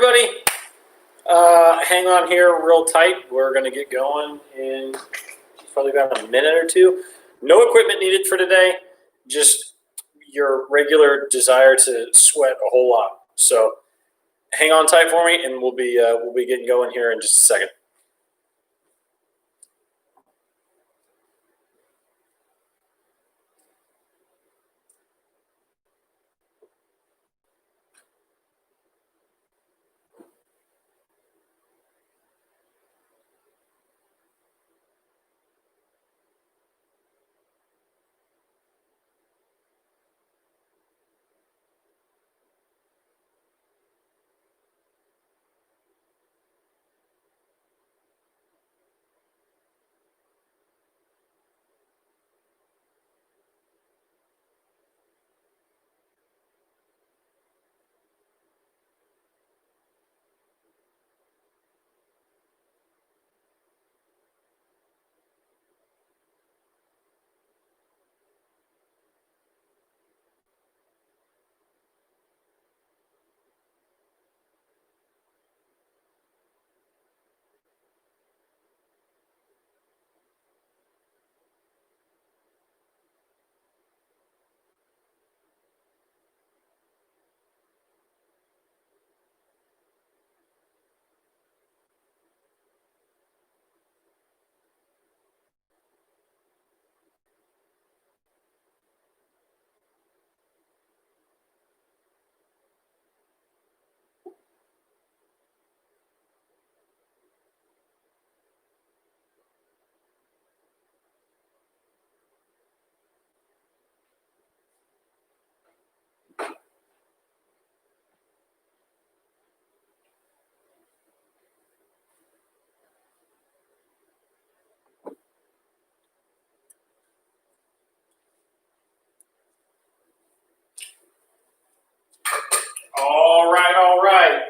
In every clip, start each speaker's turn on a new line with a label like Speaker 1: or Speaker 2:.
Speaker 1: everybody. Hang on here real tight. We're going to get going in probably about a minute or two. No equipment needed for today, just your regular desire to sweat a whole lot. So hang on tight for me, and we'll be getting going here in just a second. All right.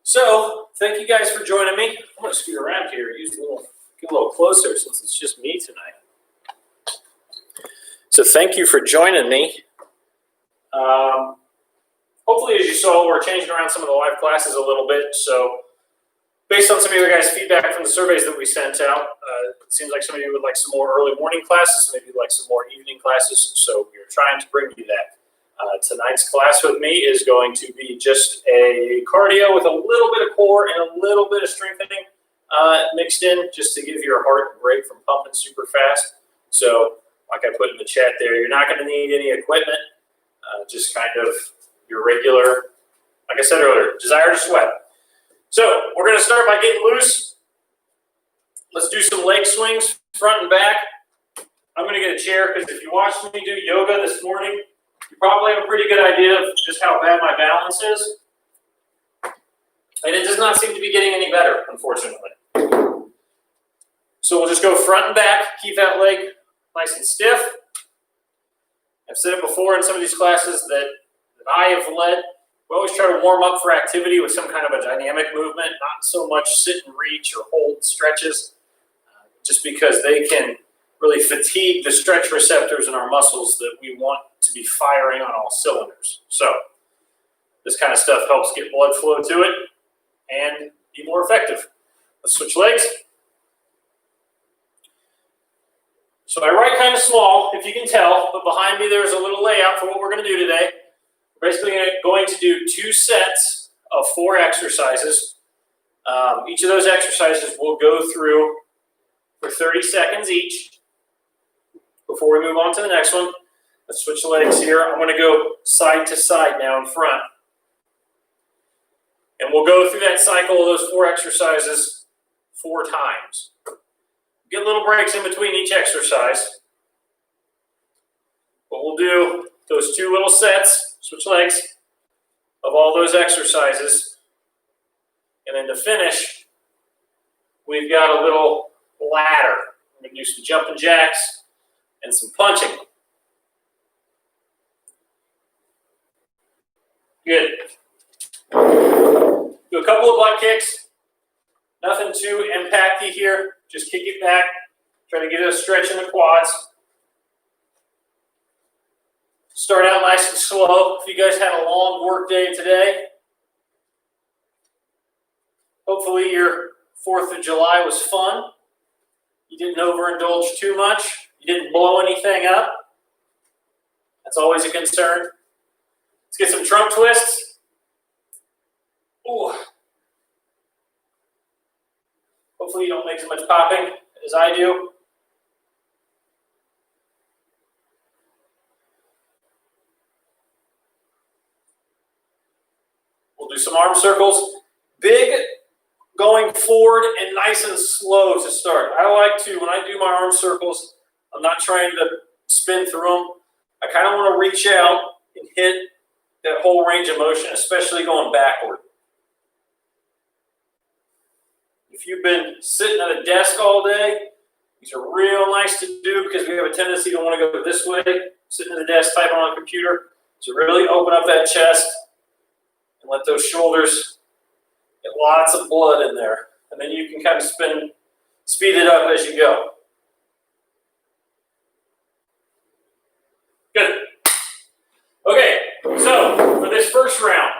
Speaker 1: So, thank you guys for joining me. I'm going to scoot around here, get a little closer since it's just me tonight. So, thank you for joining me. Hopefully, as you saw, we're changing around some of the live classes a little bit. So, based on some of your guys' feedback from the surveys that we sent out, it seems like some of you would like some more early morning classes, maybe you'd like some more evening classes. So, we're trying to bring you that. Tonight's class with me is going to be just a cardio with a little bit of core and a little bit of strengthening mixed in, just to give your heart a break from pumping super fast. So, like I put in the chat there, you're not going to need any equipment, just kind of your regular, like I said earlier, desire to sweat. So, we're going to start by getting loose. Let's do some leg swings, front and back. I'm going to get a chair because if you watched me do yoga this morning, you probably have a pretty good idea of just how bad my balance is. And it does not seem to be getting any better, unfortunately. So we'll just go front and back, keep that leg nice and stiff. I've said it before in some of these classes that I have led. We always try to warm up for activity with some kind of a dynamic movement, not so much sit and reach or hold stretches, just because they can really fatigue the stretch receptors in our muscles that we want to be firing on all cylinders. So this kind of stuff helps get blood flow to it and be more effective. Let's switch legs. So my right kind of small, if you can tell, but behind me there's a little layout for what we're going to do today. We're basically going to do 2 sets of 4 exercises. Each of those exercises we'll go through for 30 seconds each. Before we move on to the next one, let's switch legs here. I'm going to go side to side now in front. And we'll go through that cycle of those 4 exercises 4 times. Get little breaks in between each exercise. But we'll do those 2 little sets, switch legs, of all those exercises. And then to finish, we've got a little ladder. We're going to do some jumping jacks and some punching. Good. Do a couple of butt kicks. Nothing too impacty here. Just kick it back. Try to get a stretch in the quads. Start out nice and slow. If you guys had a long work day today, hopefully your 4th of July was fun. You didn't overindulge too much. You didn't blow anything up. That's always a concern. Let's get some trunk twists. Ooh. Hopefully you don't make as much popping as I do. We'll do some arm circles. Big going forward and nice and slow to start. I like to, when I do my arm circles, I'm not trying to spin through them. I kind of want to reach out and hit that whole range of motion, especially going backward. If you've been sitting at a desk all day, these are real nice to do because we have a tendency to want to go this way, sitting at the desk, typing on a computer. So really open up that chest and let those shoulders get lots of blood in there. And then you can kind of speed it up as you go. Good. Okay, so for this first round,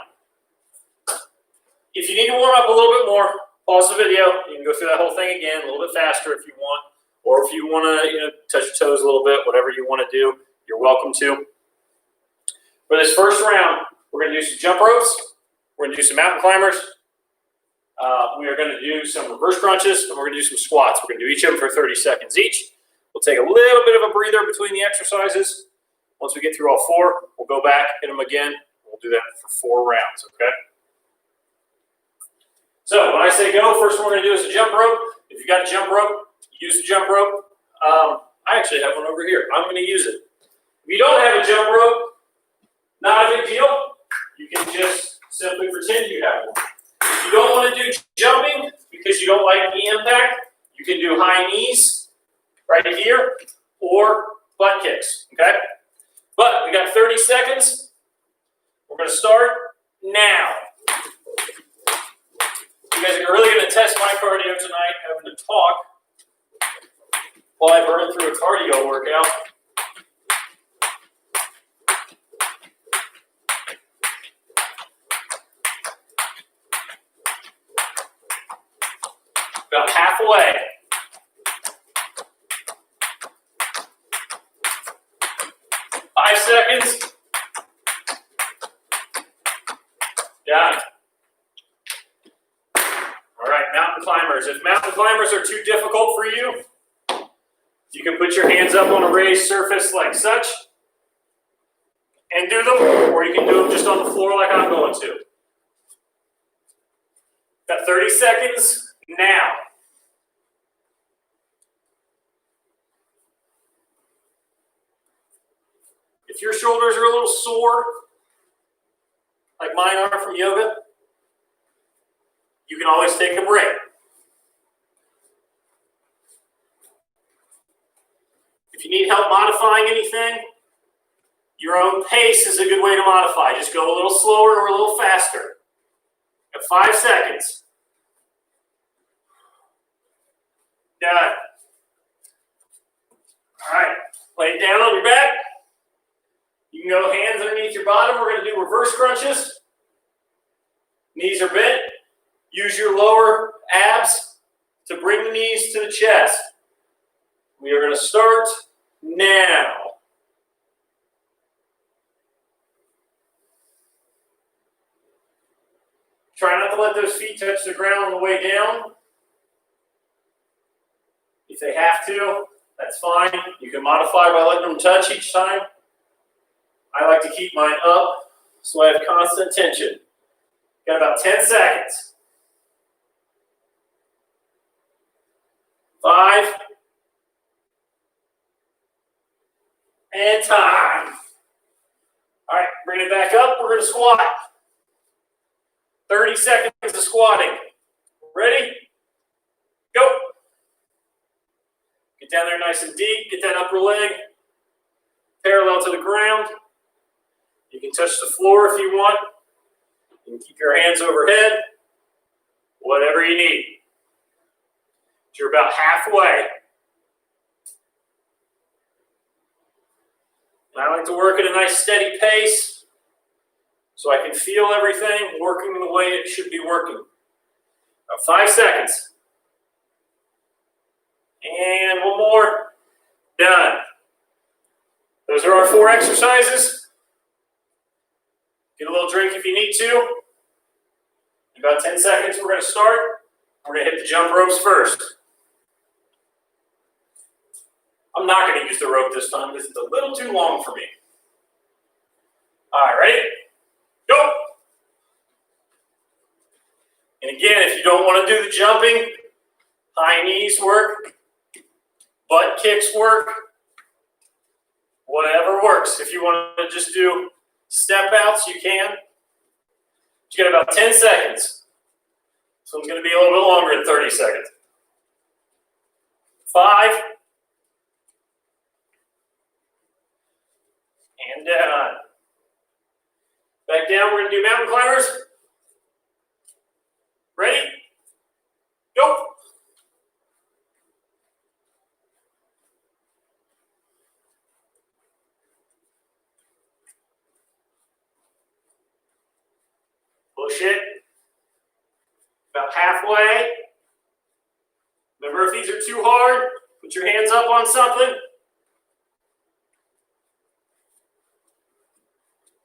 Speaker 1: if you need to warm up a little bit more, pause the video. You can go through that whole thing again a little bit faster if you want, or if you want to, touch your toes a little bit, whatever you want to do, you're welcome to. For this first round, we're going to do some jump ropes. We're going to do some mountain climbers. We are going to do some reverse crunches, and we're going to do some squats. We're going to do each of them for 30 seconds each. We'll take a little bit of a breather between the exercises. Once we get through all 4, we'll go back, hit them again. We'll do that for 4 rounds, okay? So when I say go, first one we're going to do is a jump rope. If you got a jump rope, use the jump rope. I actually have one over here. I'm going to use it. If you don't have a jump rope, not a big deal. You can just simply pretend you have one. If you don't want to do jumping because you don't like knee impact, you can do high knees right here or butt kicks, okay? But we got 30 seconds. We're going to start now. You guys are really going to test my cardio tonight, having to talk while I burn through a cardio workout. About halfway. Five seconds. Done. All right, mountain climbers. If mountain climbers are too difficult for you, you can put your hands up on a raised surface like such and do them, or you can do them just on the floor like I'm going to. Got 30 seconds now. If your shoulders are a little sore, like mine are from yoga, you can always take a break. If you need help modifying anything, your own pace is a good way to modify. Just go a little slower or a little faster. Got 5 seconds. Done. All right, lay down on your back. You can go hands underneath your bottom. We're going to do reverse crunches. Knees are bent. Use your lower abs to bring the knees to the chest. We are going to start now. Try not to let those feet touch the ground on the way down. If they have to, that's fine. You can modify by letting them touch each time. I like to keep mine up so I have constant tension. Got about 10 seconds. 5. And time. All right, bring it back up. We're going to squat. 30 seconds of squatting. Ready? Go. Get down there nice and deep. Get that upper leg parallel to the ground. You can touch the floor if you want. You can keep your hands overhead. Whatever you need. You're about halfway. I like to work at a nice steady pace so I can feel everything working the way it should be working. About 5 seconds. And one more. Done. Those are our 4 exercises. Get a little drink if you need to. In about 10 seconds, we're going to start. We're going to hit the jump ropes first. I'm not going to use the rope this time because it's a little too long for me. All right, ready? Go! And again, if you don't want to do the jumping, high knees work, butt kicks work, whatever works. If you want to just do step outs, you can. You get about 10 seconds. This one's going to be a little bit longer than 30 seconds. 5. And down. Back down, we're going to do mountain climbers. Ready? Go. Push it. About halfway. Remember, if these are too hard, put your hands up on something.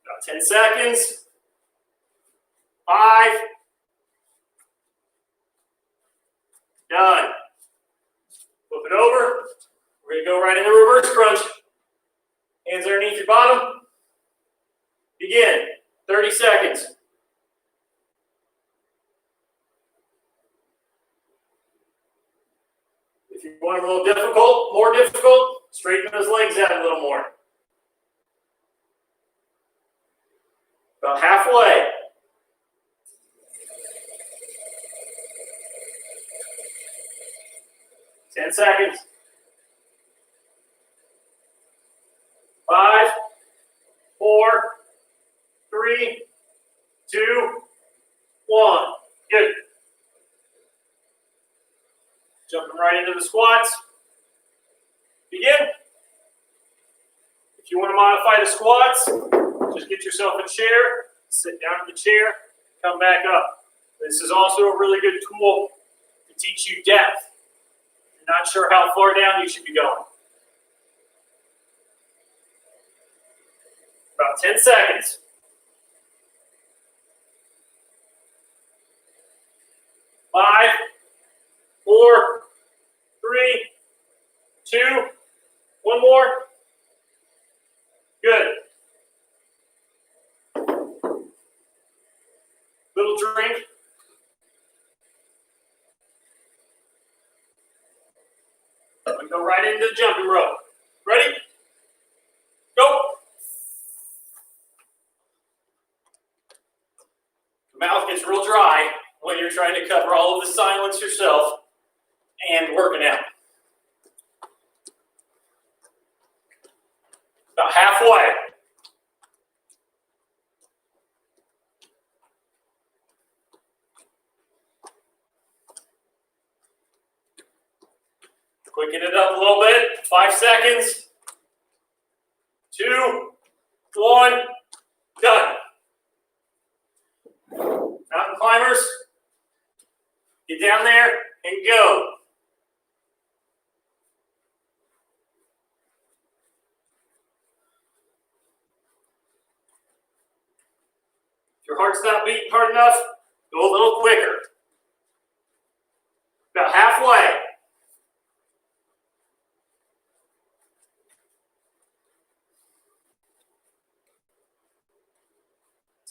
Speaker 1: About 10 seconds. 5. Done. Flip it over. We're going to go right into reverse crunch. Hands underneath your bottom. Begin. 30 seconds. If you want it a little difficult, more difficult, straighten those legs out a little more. About halfway. Ten seconds. 5, 4, 3, 2, 1. Good. Jumping right into the squats. Begin. If you want to modify the squats, just get yourself a chair, sit down in the chair, come back up. This is also a really good tool to teach you depth. If you're not sure how far down you should be going. About 10 seconds. 5, 4, 3, 2, 1 more. Good. Little drink. We go right into the jumping rope. Ready? Go. The mouth gets real dry when you're trying to cover all of the silence yourself and working out. About halfway. Quicken it up a little bit. 5 seconds. 2, 1. Done. Mountain climbers. Get down there and go. If your heart's not beating hard enough, go a little quicker. About halfway.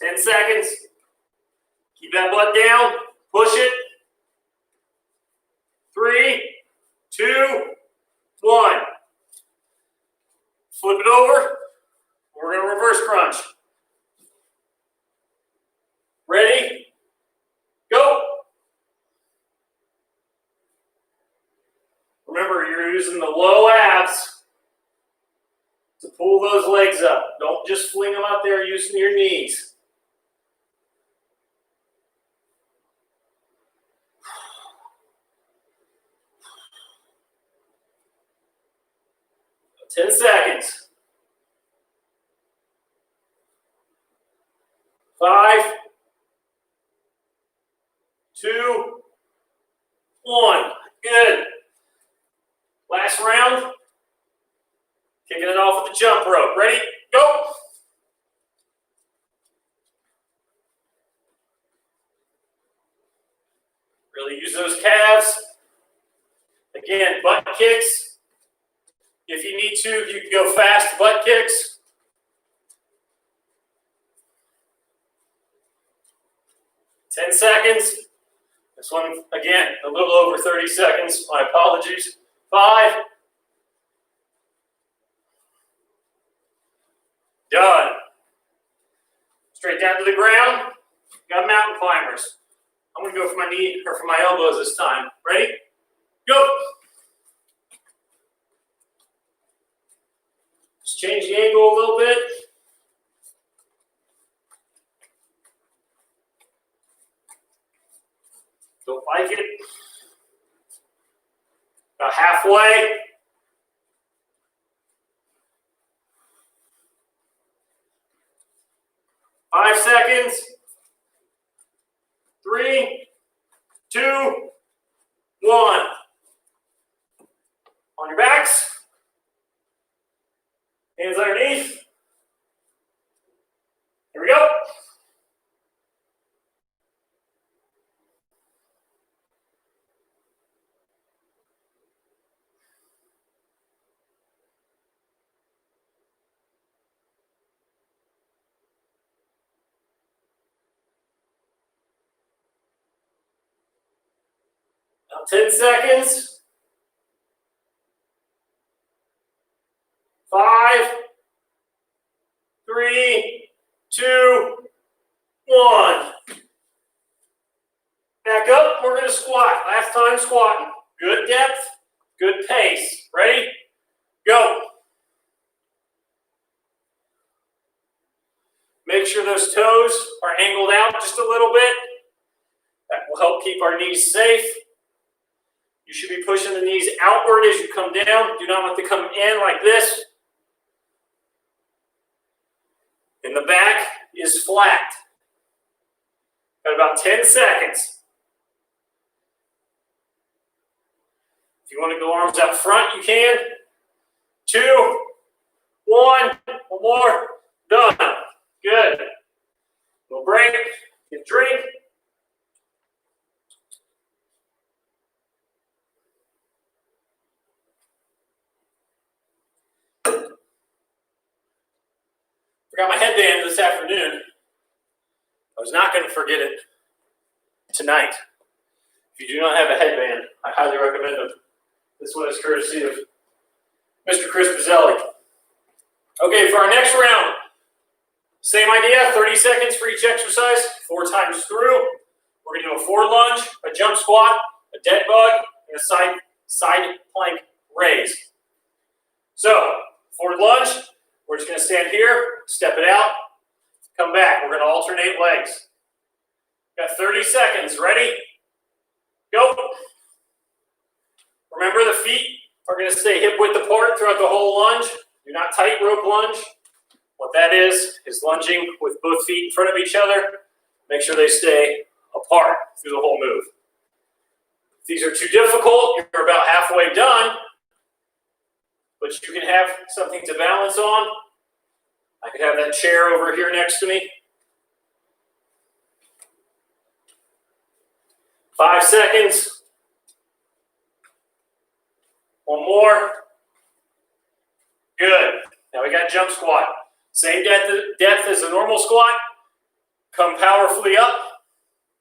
Speaker 1: Ten seconds. Keep that butt down. Push it. 3, 2, 1. Flip it over. We're going to reverse crunch. Ready? Go. Remember, you're using the low abs to pull those legs up. Don't just fling them out there using your knees. 10 seconds. 5, 2, 1. Good. Last round. Kicking it off with the jump rope. Ready? Go. Really use those calves. Again, butt kicks. If you need to, you can go fast butt kicks. Ten seconds. This one, again, a little over 30 seconds. My apologies. 5. Done. Straight down to the ground. Got mountain climbers. I'm going to go for my knee or for my elbows this time. Ready? Go. Just change the angle a little bit. Don't like it. About halfway. Five seconds. 3, 2, 1. On your backs. Hands underneath. Here we go. Now 10 seconds. 5, 3, 2, 1. Back up, we're going to squat. Last time squatting. Good depth, good pace. Ready? Go. Make sure those toes are angled out just a little bit. That will help keep our knees safe. You should be pushing the knees outward as you come down. Do not want to come in like this. And the back is flat. Got about 10 seconds. If you want to go arms out front, you can. 2, 1, one more. Done. Good. We'll break. Get a drink. Forgot my headband this afternoon. I was not going to forget it tonight. If you do not have a headband, I highly recommend them. This one is courtesy of Mr. Chris Bazzelli. Okay, for our next round, same idea, 30 seconds for each exercise, 4 times through. We're going to do a forward lunge, a jump squat, a dead bug, and a side plank raise. So, forward lunge, we're just going to stand here, step it out, come back. We're going to alternate legs. Got 30 seconds. Ready? Go. Remember, the feet are going to stay hip width apart throughout the whole lunge. Do not tightrope lunge. What that is lunging with both feet in front of each other. Make sure they stay apart through the whole move. If these are too difficult, you're about halfway done, but you can have something to balance on. I could have that chair over here next to me. 5 seconds. One more. Good. Now we got jump squat. Same depth as a normal squat. Come powerfully up.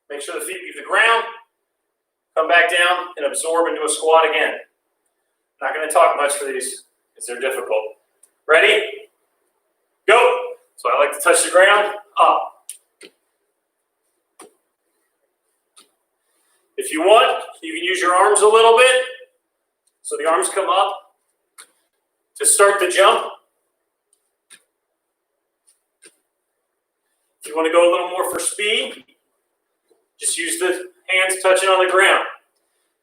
Speaker 1: Make sure the feet leave the ground. Come back down and absorb into a squat again. Not going to talk much for these because they're difficult. Ready? Go. So I like to touch the ground. Up. If you want, you can use your arms a little bit. So the arms come up to start the jump. If you want to go a little more for speed, just use the hands touching on the ground.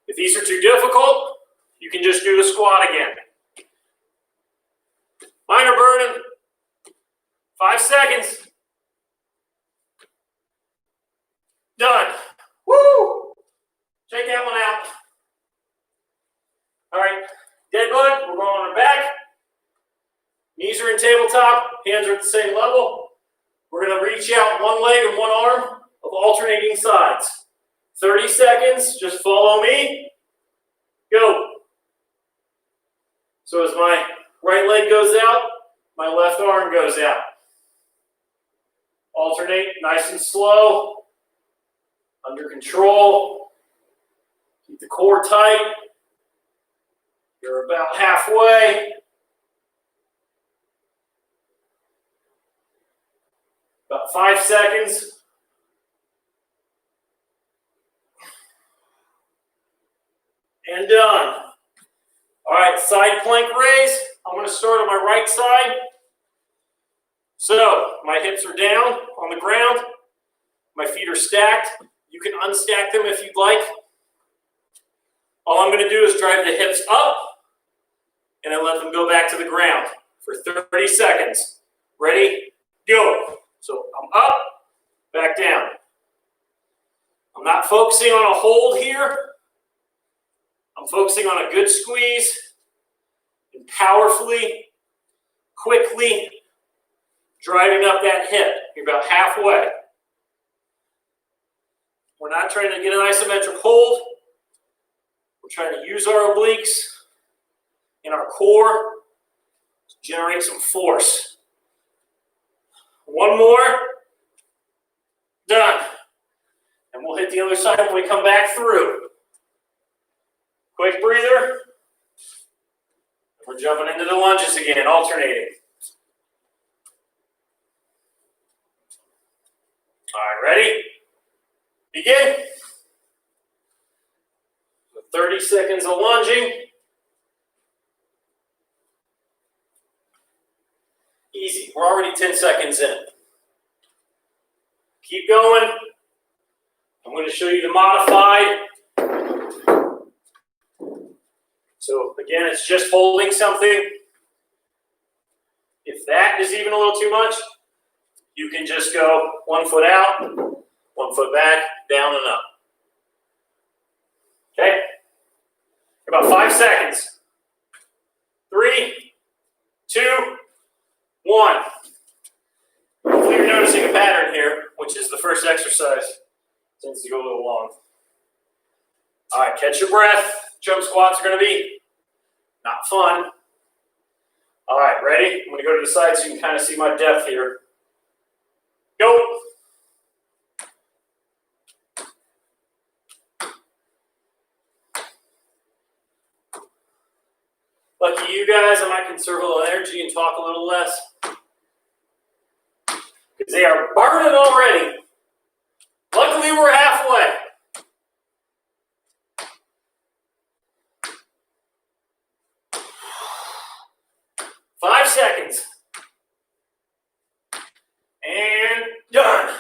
Speaker 1: If these are too difficult, you can just do the squat again. Mine are burning. 5 seconds. tabletop, hands are at the same level. We're going to reach out one leg and one arm of alternating sides. 30 seconds, just follow me. Go. So as my right leg goes out, my left arm goes out. Alternate nice and slow, under control. Keep the core tight. You're about halfway. About 5 seconds. And done. All right, side plank raise. I'm going to start on my right side. So my hips are down on the ground. My feet are stacked. You can unstack them if you'd like. All I'm going to do is drive the hips up and then let them go back to the ground for 30 seconds. Ready? Go. So I'm up, back down. I'm not focusing on a hold here. I'm focusing on a good squeeze and powerfully, quickly driving up that hip. You're about halfway. We're not trying to get an isometric hold. We're trying to use our obliques and our core to generate some force. One more. Done. And we'll hit the other side when we come back through. Quick breather. We're jumping into the lunges again, alternating. All right, ready? Begin. 30 seconds of lunging. Easy. We're already 10 seconds in. Keep going. I'm going to show you the modified. So again, it's just holding something. If that is even a little too much, you can just go 1 foot out, 1 foot back, down and up. Okay? About 5 seconds. 3, 2, 1. Hopefully you're noticing a pattern here, which is the first exercise. Tends to go a little long. All right, catch your breath. Jump squats are going to be not fun. All right, ready? I'm going to go to the side so you can kind of see my depth here. Go. Lucky you guys, I might conserve a little energy and talk a little less. Because they are burning already. Luckily, we're halfway. Five seconds. And done.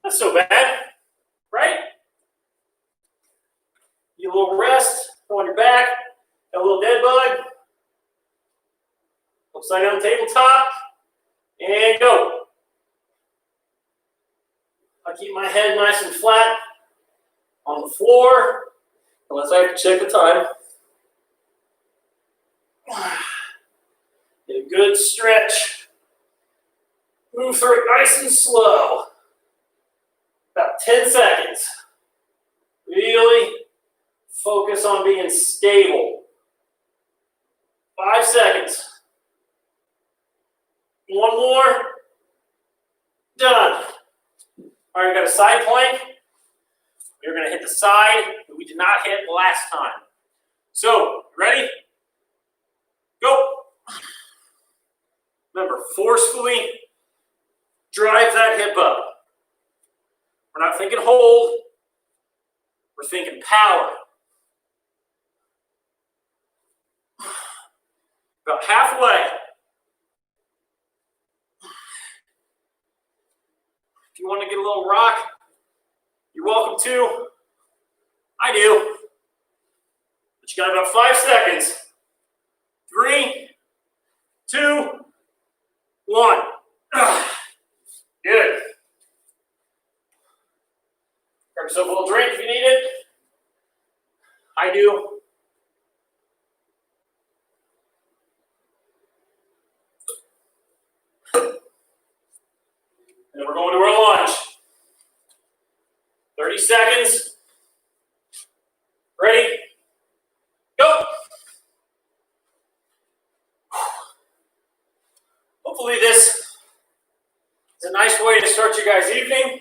Speaker 1: Not so bad, right? You a little rest on your back. Got a little dead bug. Upside down tabletop. And go. I keep my head nice and flat on the floor, unless I have to check the time. Get a good stretch. Move through it nice and slow. About 10 seconds. Really focus on being stable. 5 seconds. One more. Done. All right, we got a side plank. We're going to hit the side that we did not hit last time. So, ready? Go. Remember, forcefully drive that hip up. We're not thinking hold. We're thinking power. About halfway. If you want to get a little rock, you're welcome to. I do. But you got about 5 seconds. 3, 2, 1. Good. Grab yourself a little drink if you need it. I do. And then we're going to our lunge. 30 seconds. Ready? Go. Hopefully this is a nice way to start your guys' evening.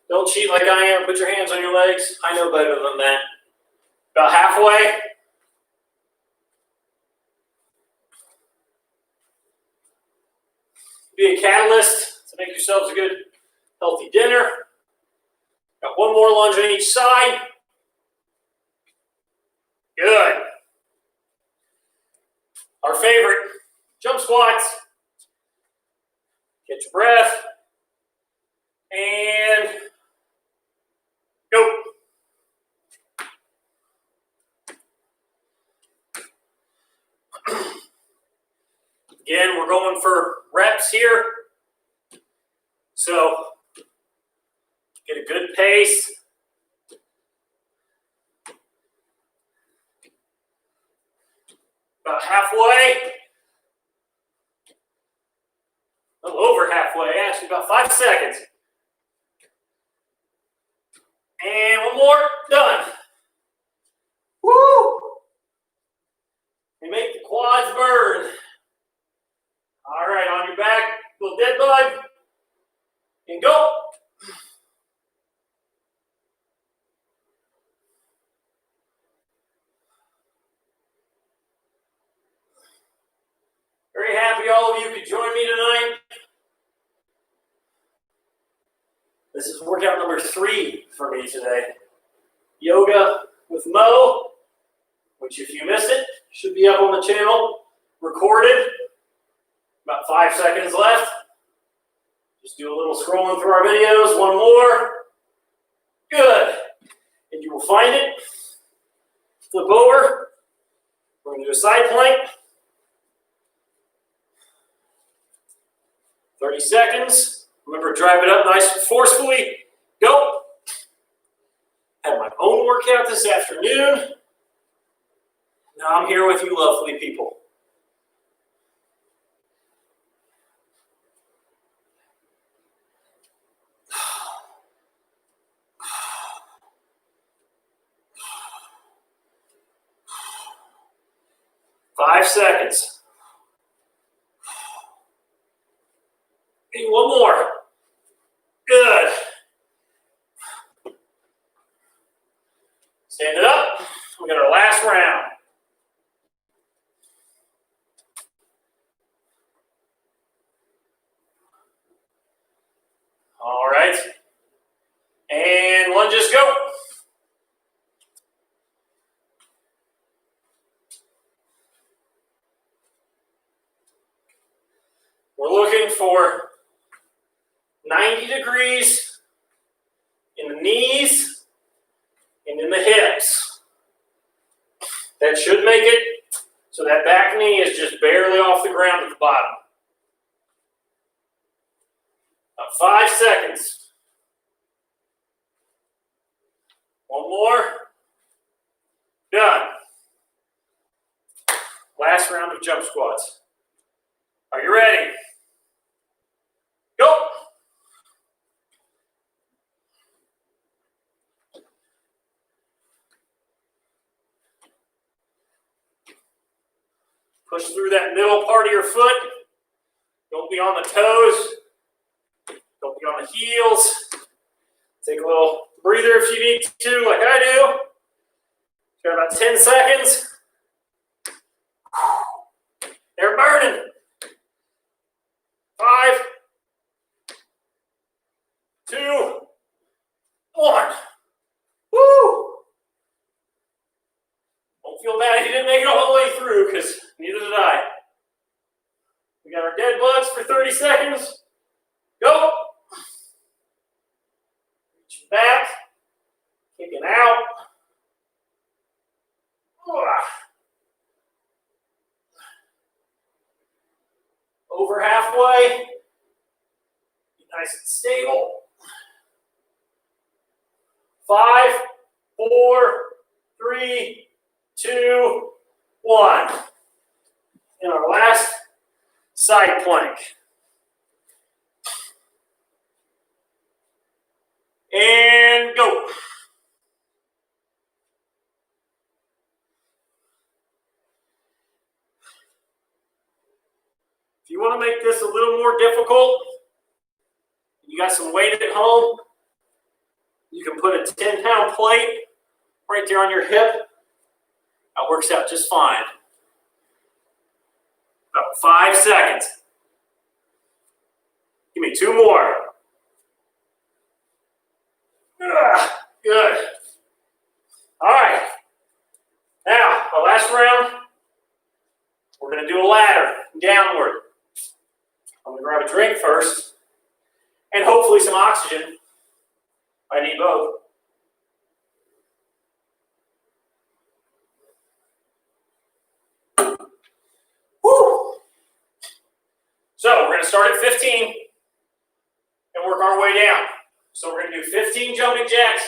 Speaker 1: Don't cheat like I am. Put your hands on your legs. I know better than that. About halfway. Be a catalyst to make yourselves a good, healthy dinner. Got one more lunge on each side. Good. Our favorite, jump squats. Get your breath. And go. Again, we're going for reps here. So get a good pace. About halfway. A little over halfway, actually about 5 seconds. And one more, done. Woo! You make the quads burn. All right, on your back, little dead bug. And go. Very happy all of you could join me tonight. This is workout number 3 for me today. Yoga with Mo, which if you missed it, should be up on the channel, recorded. About 5 seconds left. Just do a little scrolling through our videos. One more. Good. And you will find it. Flip over. We're going to do a side plank. 30 seconds. Remember, drive it up nice and forcefully. Go. Had my own workout this afternoon. Now I'm here with you lovely people. Five seconds. Maybe one more. Good. Stand it up. We got our last round. All right. And lunges go. We're looking for 90 degrees in the knees and in the hips. That should make it so that back knee is just barely off the ground at the bottom. About 5 seconds. One more. Done. Last round of jump squats. Are you ready? Go. Push through that middle part of your foot. Don't be on the toes. Don't be on the heels. Take a little breather if you need to, like I do. Got about 10 seconds. They're burning. 5, 2, 1. Woo! Don't feel bad if you didn't make it all the way through, because neither did I. We got our dead bugs for 30 seconds. Go. Reach back. Kicking out. Over halfway. Be nice and stable. 5, 4, 3, 2, 1. in our last side plank. And go. If you want to make this a little more difficult, you got some weight at home, you can put a 10-pound plate right there on your hip. That works out just fine. About 5 seconds. Give me 2 more. Good. All right. Now, our last round, we're going to do a ladder downward. I'm going to grab a drink first and hopefully some oxygen. I need both. Woo! So we're going to start at 15 and work our way down. So we're going to do 15 jumping jacks,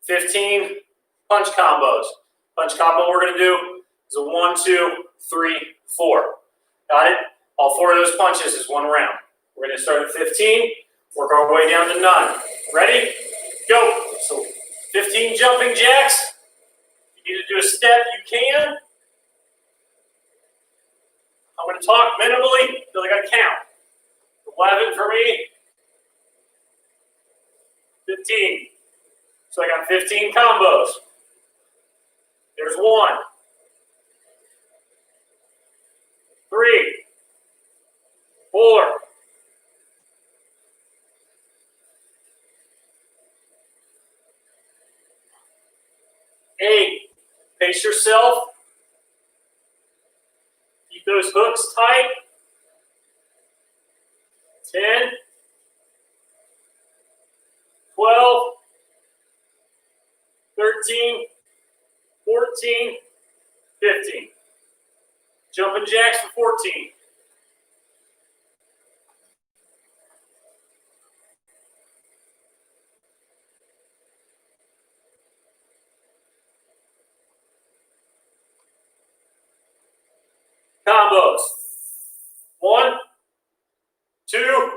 Speaker 1: 15 punch combos. Punch combo we're going to do is a 1, 2, 3, 4. Got it? All 4 of those punches is 1 round. We're going to start at 15, work our way down to none. Ready? Go. So 15 jumping jacks. If you need to do a step, you can. I'm going to talk minimally until I got to count. 11 for me. 15. So I got 15 combos. There's 1. 3. 4. 8. Pace yourself. Keep those hooks tight. 10. 12. 13. 14. 15. Jumping jacks for 14. Combos. 1, 2,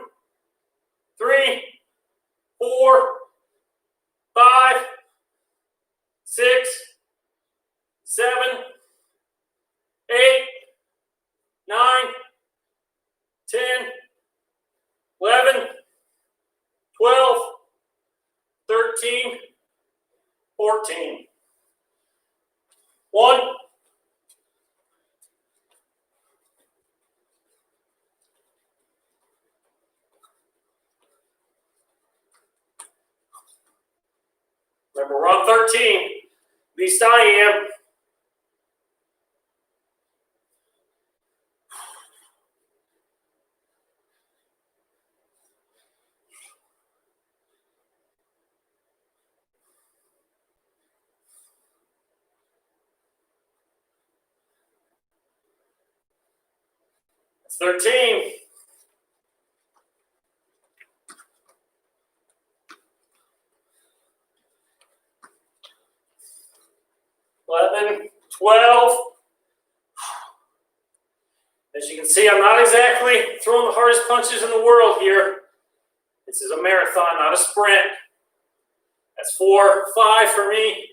Speaker 1: 3, 4, 5, 6, 7, 8, 9, 10, 11, 12, 13, 14. 1. Remember, we're on 13. At least I am. It's 13. 11, 12. As you can see, I'm not exactly throwing the hardest punches in the world here. This is a marathon, not a sprint. That's 4, 5 for me.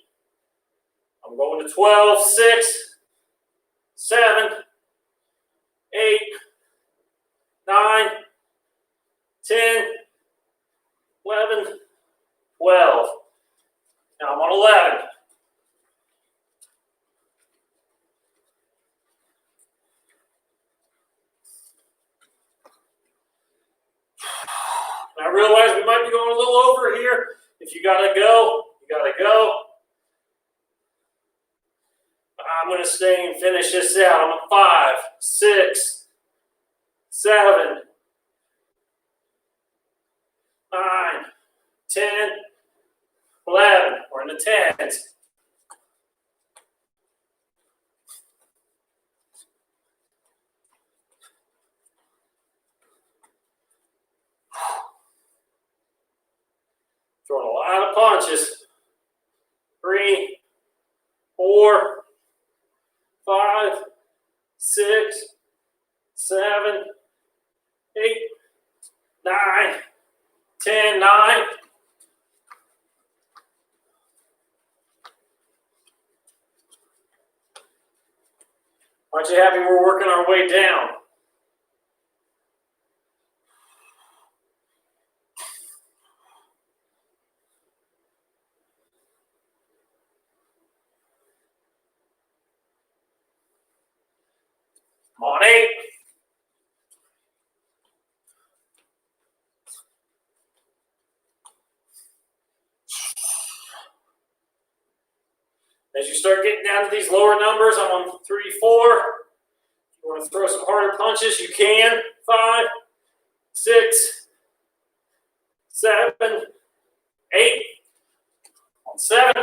Speaker 1: I'm going to 12, 6, 7, 8, 9, 10, 11, 12. Now I'm on 11. I realize we might be going a little over here. If you gotta go, you gotta go. I'm gonna stay and finish this out. I'm at 5, 6, 7, 9, 10, 11. We're in the 10s. Throwing a lot of punches. 3, 4, 5, 6, 7, 8, 9, 10, 9. Aren't you happy we're working our way down? Come on, 8. As you start getting down to these lower numbers, I'm on 3, 4. If you want to throw some harder punches, you can. 5, 6, 7, 8. On 7.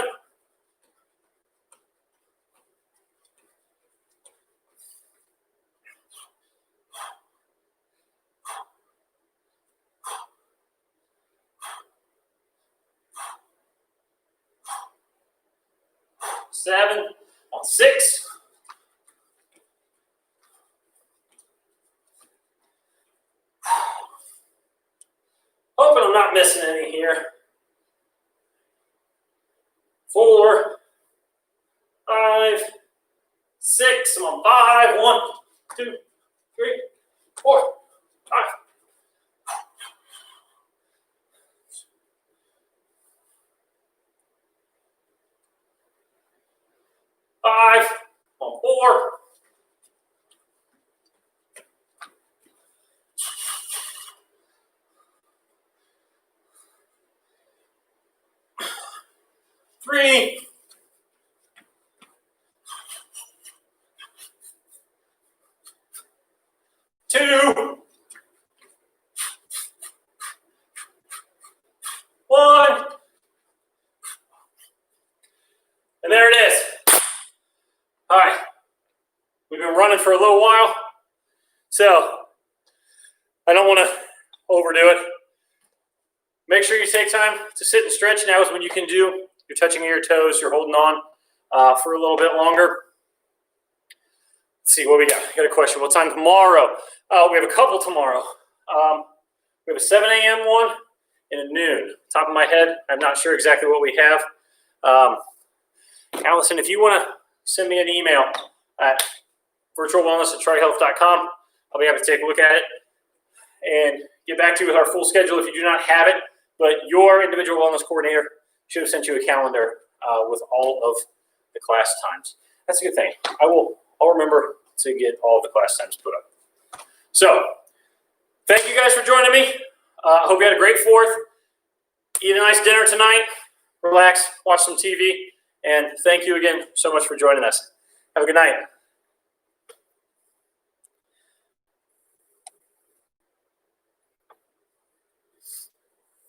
Speaker 1: 7 on 6. Hoping I'm not missing any here. 4, 5, 6. I'm on 5. 1, 2, 3, 4, 5. 5 on 4. 3. 2. 1. And there it is. All right. We've been running for a little while, so I don't want to overdo it. Make sure you take time to sit and stretch. Now is when you can do. You're touching your toes. You're holding on for a little bit longer. Let's see what we got. I got a question. What time tomorrow? We have a couple tomorrow. We have a 7 a.m. one and a noon. Top of my head, I'm not sure exactly what we have. Allison, if you want to send me an email at virtualwellness@trihealth.com, I'll be happy to take a look at it and get back to you with our full schedule if you do not have it. But your individual wellness coordinator should have sent you a calendar with all of the class times. That's a good thing. I'll remember to get all of the class times put up. So, thank you guys for joining me. I hope you had a great 4th. Eat a nice dinner tonight. Relax, watch some TV, and thank you again so much for joining us. Have a good night.